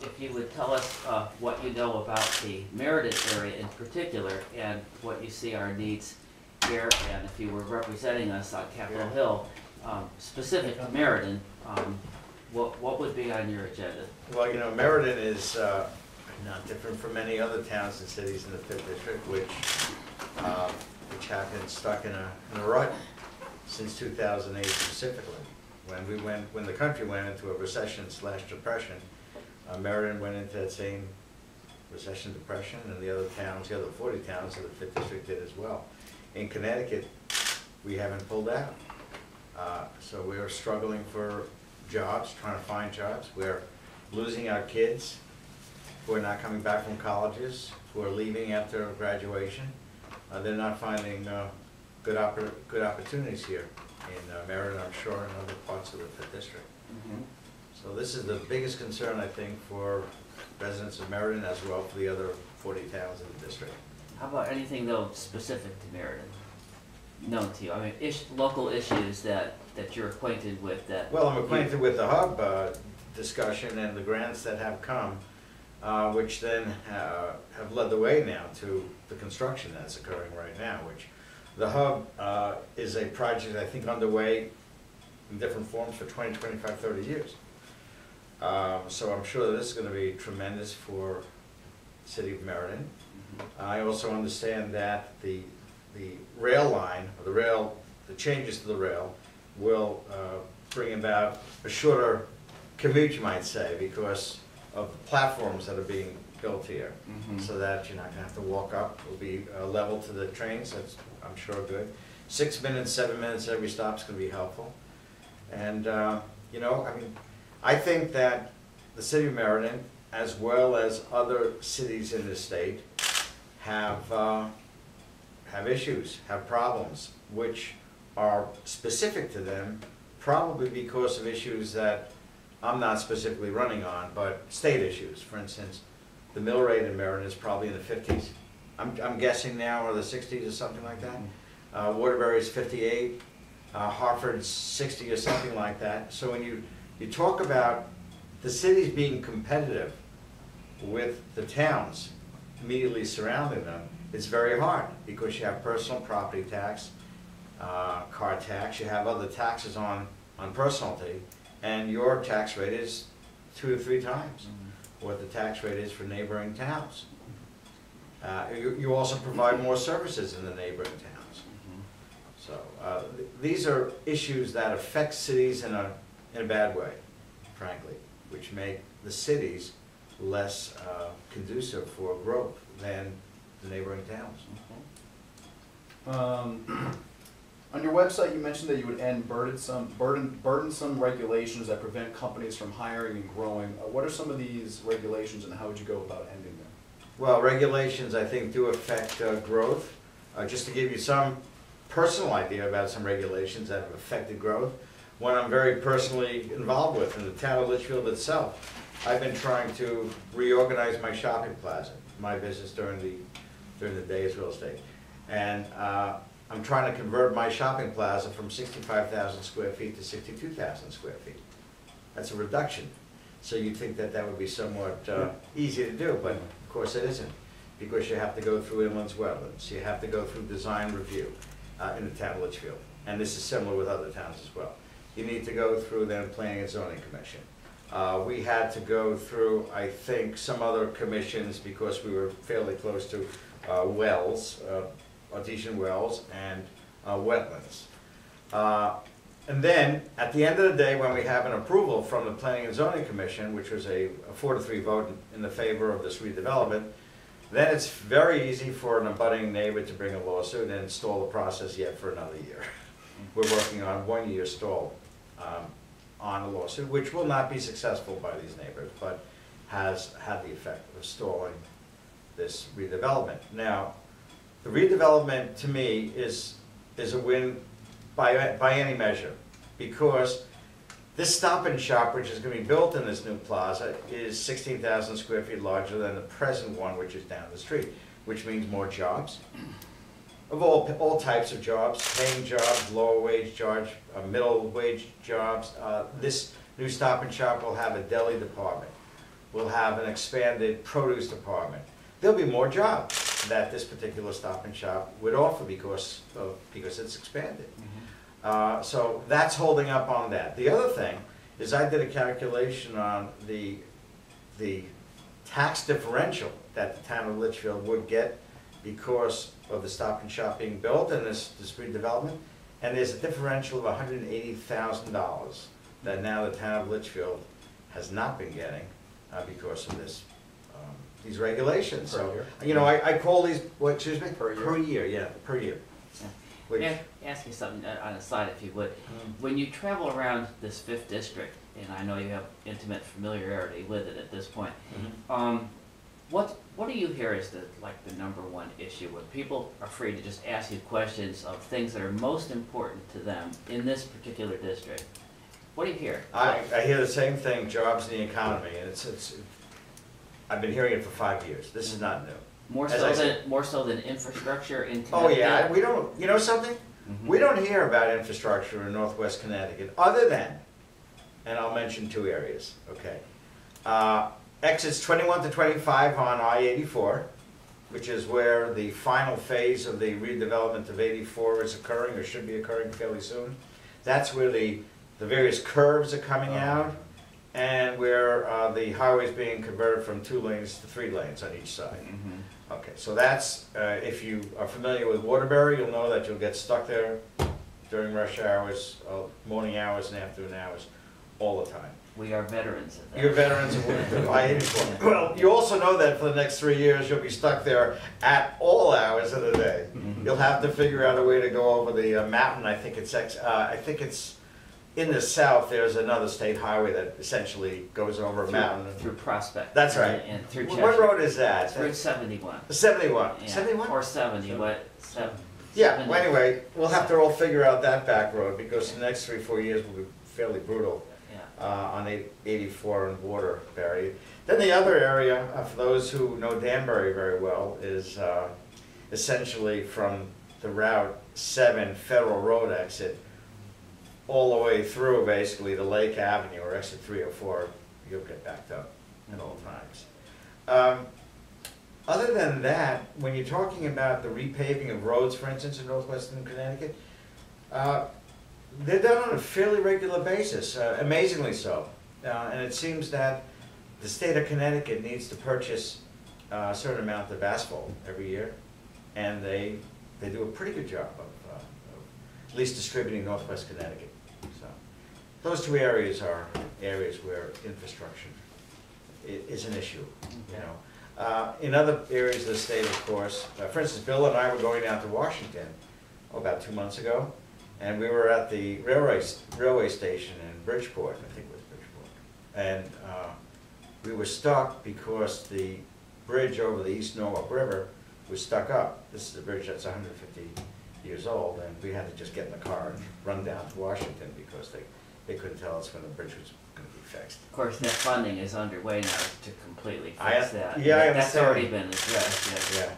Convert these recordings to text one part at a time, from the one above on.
if you would tell us what you know about the Meriden area in particular and what you see our needs here, and if you were representing us on Capitol Hill, specific to Meriden, what would be on your agenda? Well, you know, Meriden is not different from many other towns and cities in the 5th District, which have been stuck in a rut since 2008 specifically. When the country went into a recession/depression, Meriden went into that same recession depression, and the other towns, the other 40 towns of the 5th District did as well. In Connecticut, we haven't pulled out. So we're struggling for jobs, trying to find jobs. We're losing our kids who are not coming back from colleges, who are leaving after graduation. They're not finding good opportunities here in Meriden, I'm sure, and other parts of the 5th District. Mm-hmm. So this is the biggest concern, I think, for residents of Meriden as well for the other 40 towns in the district. How about anything, though, specific to Meriden, known to you? I mean, local issues that you're acquainted with that... Well, I'm acquainted with the hub discussion and the grants that have come, which then have led the way now to the construction that's occurring right now, which the hub is a project, I think, underway in different forms for 20, 25, 30 years. So I'm sure this is going to be tremendous for the city of Meriden. Mm-hmm. I also understand that the rail line, or the changes to the rail, will bring about a shorter commute, you might say, because of the platforms that are being built here. Mm-hmm. So that you're not going to have to walk up. It will be level to the trains. That's, I'm sure, good. 6 minutes, 7 minutes every stop is going to be helpful. And, you know, I mean, I think that the city of Meriden, as well as other cities in the state, have issues, have problems, which are specific to them, probably because of issues that I'm not specifically running on, but state issues. For instance, the mill rate in Meriden is probably in the 50s. I'm guessing now, or the 60s or something like that. Waterbury's 58, Hartford's 60 or something like that. So when you talk about the cities being competitive with the towns immediately surrounding them, it's very hard because you have personal property tax, car tax, you have other taxes on personalty, and your tax rate is 2 to 3 times what the tax rate is for neighboring towns. You also provide more services in the neighboring towns. So these are issues that affect cities in a bad way, frankly, which make the cities less conducive for growth than the neighboring towns. On your website, you mentioned that you would end burdensome regulations that prevent companies from hiring and growing. What are some of these regulations, and how would you go about ending them? Well, regulations, I think, do affect growth. Just to give you some personal idea about some regulations that have affected growth, one I'm very personally involved with in the town of Litchfield itself. I've been trying to reorganize my shopping plaza, my business during the day as real estate. And I'm trying to convert my shopping plaza from 65,000 square feet to 62,000 square feet. That's a reduction. So you'd think that that would be somewhat easy to do, but of course it isn't, because you have to go through inland wetlands, you have to go through design review in the town of Litchfield. And this is similar with other towns as well. You need to go through then Planning and Zoning Commission. We had to go through, I think, some other commissions because we were fairly close to wells, artesian wells, and wetlands. And then, at the end of the day, when we have an approval from the Planning and Zoning Commission, which was a 4-3 vote in the favor of this redevelopment, then it's very easy for an abutting neighbor to bring a lawsuit and stall the process yet for another year. We're working on 1 year stall on a lawsuit, which will not be successful by these neighbors, but has had the effect of stalling this redevelopment. Now, the redevelopment, to me, is a win by any measure, because this Stop and Shop, which is going to be built in this new plaza, is 16,000 square feet larger than the present one, which is down the street, which means more jobs, of all types of jobs, paying jobs, lower wage jobs, middle wage jobs. This new Stop and Shop will have a deli department, will have an expanded produce department. There'll be more jobs that this particular Stop and Shop would offer because it's expanded. So that's holding up on that. The other thing is I did a calculation on the tax differential that the town of Litchfield would get because of the Stop and Shop being built and this redevelopment. And there's a differential of $180,000 that now the town of Litchfield has not been getting because of this, these regulations. Per So, year? you know, I call these, what, excuse me? Per year? Per year, yeah, per year. Which, Ask you something on a side, if you would. When you travel around this 5th district, and I know you have intimate familiarity with it at this point, what do you hear is the number one issue when people are free to just ask you questions of things that are most important to them in this particular district? What do you hear? I hear the same thing, jobs and the economy, and I've been hearing it for 5 years. This is not new. More so than infrastructure in Connecticut? Oh yeah, we don't, you know something? We don't hear about infrastructure in Northwest Connecticut other than, and I'll mention 2 areas, okay. Exits 21 to 25 on I-84, which is where the final phase of the redevelopment of 84 is occurring or should be occurring fairly soon. That's where the various curves are coming out and where the highway is being converted from 2 lanes to 3 lanes on each side. Okay, so that's, if you are familiar with Waterbury, you'll know that you'll get stuck there during rush hours, morning hours and afternoon hours, all the time. We are veterans of that. You're veterans of I-84. Well, you also know that for the next 3 years, you'll be stuck there at all hours of the day. You'll have to figure out a way to go over the mountain. I think it's in the south, there's another state highway that essentially goes over a mountain. Through Prospect. That's right. And through Cheshire. What road is that? It's Route 71. 71. Yeah. 71? Or 70, what? Yeah, well anyway, we'll have to all figure out that back road because the next 3-4 years will be fairly brutal on 84 and Waterbury. Then the other area, for those who know Danbury very well, is essentially from the Route 7 Federal Road exit all the way through basically the Lake Avenue or exit 304, you'll get backed up at all times. Other than that, when you're talking about the repaving of roads, for instance, in northwestern Connecticut, they're done on a fairly regular basis, amazingly so. And it seems that the state of Connecticut needs to purchase a certain amount of asphalt every year, and they do a pretty good job of at least distributing northwest Connecticut. So those 2 areas are areas where infrastructure is an issue, you know. In other areas of the state, of course, for instance, Bill and I were going down to Washington about 2 months ago, and we were at the railway station in Bridgeport, I think it was Bridgeport, and we were stuck because the bridge over the East Norwalk River was stuck up. This is a bridge that's 150 years old, and we had to just get in the car and run down to Washington because they couldn't tell us when the bridge was going to be fixed. Of course, that funding is underway now to completely fix that. Yeah, I That's understand. already been addressed, Yeah.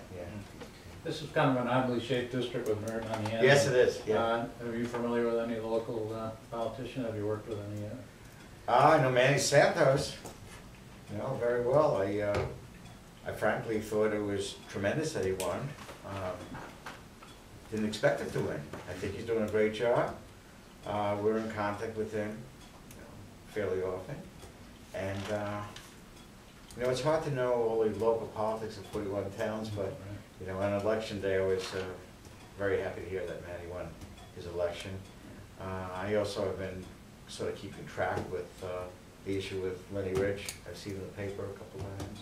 This is kind of an oddly shaped district with merit on the end. Yes, it is, yeah. Are you familiar with any local politician? Have you worked with any? I know Manny Santos, you know, very well. I frankly thought it was tremendous that he won. Didn't expect him to win. I think he's doing a great job. We're in contact with him, you know, fairly often. And, you know, it's hard to know all the local politics of 41 towns, but, you know, on election day, I was very happy to hear that Manny won his election. I also have been sort of keeping track with the issue with Lenny Rich. I've seen it in the paper a couple of times.